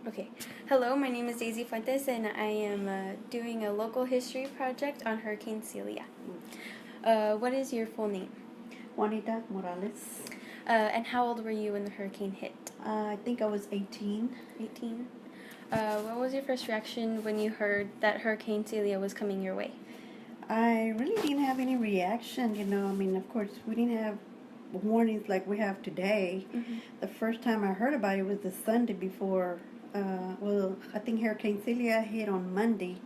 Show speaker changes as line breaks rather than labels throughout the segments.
Okay. Hello, my name is Daisy Fuentes, and I am doing a local history project on Hurricane Celia. What is your full name?
Juanita Morales.
And how old were you when the hurricane hit?
I think I was 18.
18. What was your first reaction when you heard that Hurricane Celia was coming your way?
I really didn't have any reaction, I mean, of course, we didn't have warnings like we have today.
Mm-hmm.
The first time I heard about it was the Sunday before, I think Hurricane Celia hit on Monday,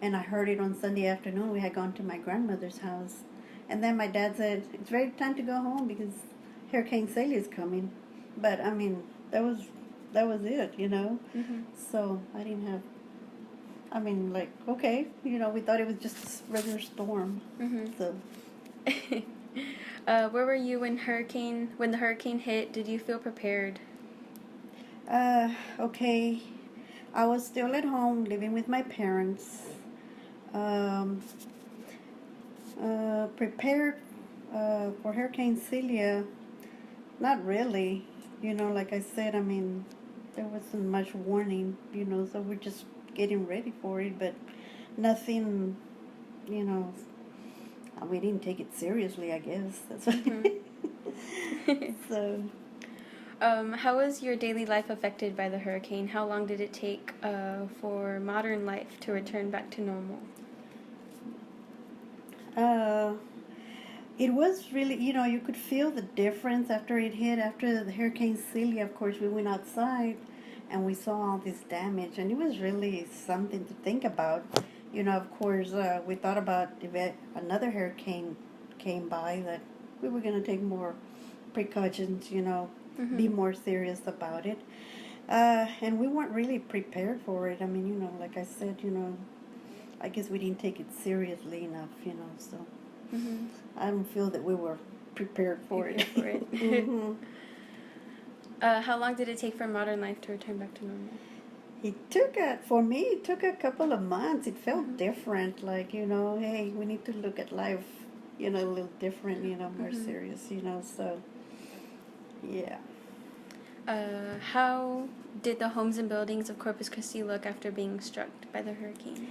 and I heard it on Sunday afternoon. We had gone to my grandmother's house, and then my dad said, it's ready time to go home because Hurricane Celia is coming. But, I mean, that was it,
Mm-hmm.
So I didn't have, okay, we thought it was just a regular storm.
Mm-hmm.
So,
Where were you when the hurricane hit? Did you feel prepared?
okay, I was still at home living with my parents. Prepared for Hurricane Celia, not really. Like I said, I mean, there wasn't much warning, so we're just getting ready for it, but nothing, you know, we didn't take it seriously, I guess. That's what.
Mm-hmm.
So.
How was your daily life affected by the hurricane? How long did it take for modern life to return back to normal?
It was really, you could feel the difference after it hit. After the Hurricane Celia, of course, we went outside and we saw all this damage, and it was really something to think about. Of course, we thought about if another hurricane came by that we were going to take more precautions,
Mm-hmm.
be more serious about it. And we weren't really prepared for it. I mean, like I said, I guess we didn't take it seriously enough, so.
Mm-hmm.
I don't feel that we were prepared for it.
Mm-hmm. How long did it take for modern life to return back to normal?
For me, it took a couple of months. It felt
Mm-hmm.
different. Like, hey, we need to look at life, a little different, more
Mm-hmm.
serious, so, yeah.
How did the homes and buildings of Corpus Christi look after being struck by the hurricane?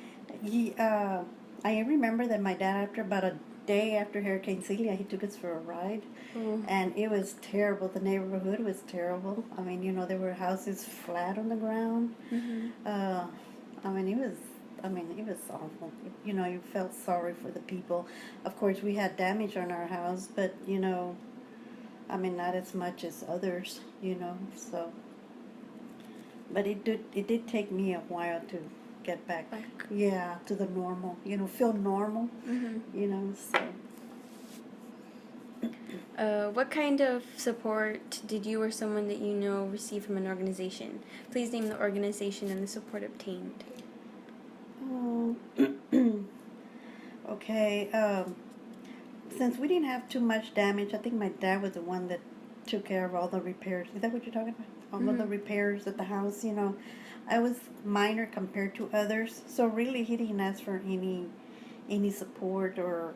I remember that my dad, after about a day after Hurricane Celia, he took us for a ride.
Ooh.
And it was terrible. The neighborhood was terrible. I mean, there were houses flat on the ground.
Mm-hmm.
It was awful. You felt sorry for the people. Of course, we had damage on our house, but, not as much as others, so. But it did take me a while to get back. Yeah, to the normal, feel normal,
Mm-hmm.
so.
What kind of support did you or someone that you know receive from an organization? Please name the organization and the support obtained.
Okay, since we didn't have too much damage, I think my dad was the one that took care of all the repairs. Is that what you're talking about? All of the repairs at the house, I was minor compared to others, so really he didn't ask for any support or,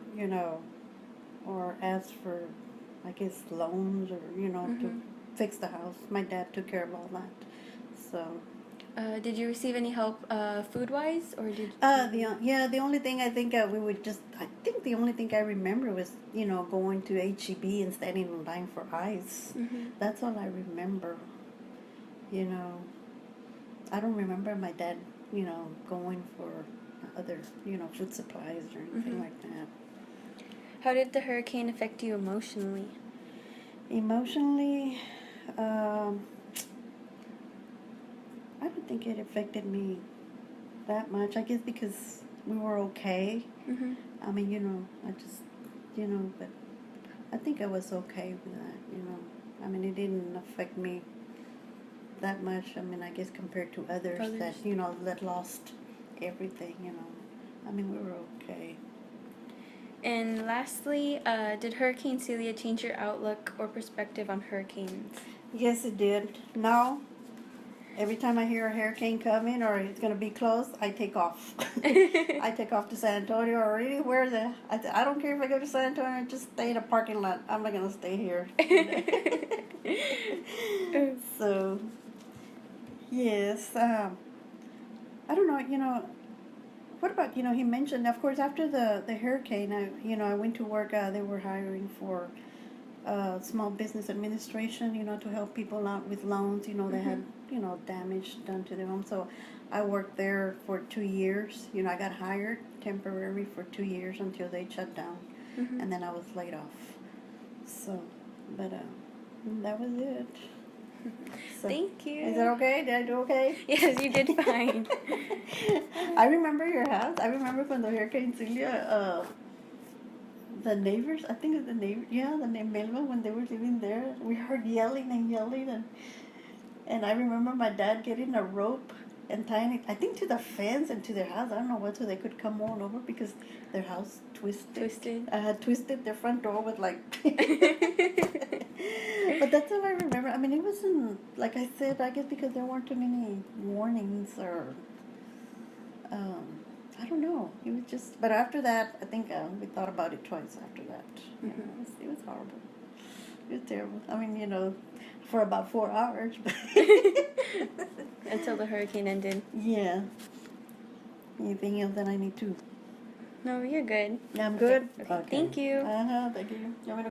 or ask for, I guess, loans or, to fix the house. My dad took care of all that, so.
Did you receive any help food-wise, or did
the only thing I think the only thing I remember was, going to H-E-B and standing in line for ice.
Mm-hmm.
That's all I remember. I don't remember my dad, going for other, food supplies or anything like that.
How did the hurricane affect you emotionally?
Emotionally, I don't think it affected me that much. I guess because we were okay.
Mm-hmm.
I mean, I just, but I think I was okay with that, I mean, it didn't affect me that much. I mean, I guess compared to others. That, that lost everything, I mean, we were okay.
And lastly, did Hurricane Celia change your outlook or perspective on hurricanes?
Yes, it did. Now, every time I hear a hurricane coming or it's going to be close, I take off. I take off to San Antonio or anywhere. I don't care if I go to San Antonio, just stay in a parking lot. I'm not going to stay here. So, Yes. I don't know. What about, he mentioned, of course, after the hurricane, I went to work. They were hiring for small business administration, to help people out with loans. They had, damage done to their home. So I worked there for 2 years. I got hired temporary for 2 years until they shut down.
Mm-hmm.
And then I was laid off. So, but that was it. So,
Thank you.
is that okay? Did I do okay?
Yes, you did fine.
I remember your house. I remember when the Hurricane Celia, the neighbors, I think it's the neighbor, the Melvin, when they were living there, we heard yelling and yelling, and I remember my dad getting a rope and tying it, I think, to the fence and to their house. I don't know what, so they could come on over because their house twisted. I had twisted their front door with like. But that's all I remember. I mean, it wasn't, like I said, I guess because there weren't too many warnings or. I don't know. It was just, but after that, I think we thought about it twice after that.
Mm-hmm.
It was horrible. It was terrible. I mean, for about 4 hours.
Until the hurricane ended.
Yeah. Anything else that I need to?
No, you're good.
I'm good?
Okay. Thank you.
Thank you. You want me to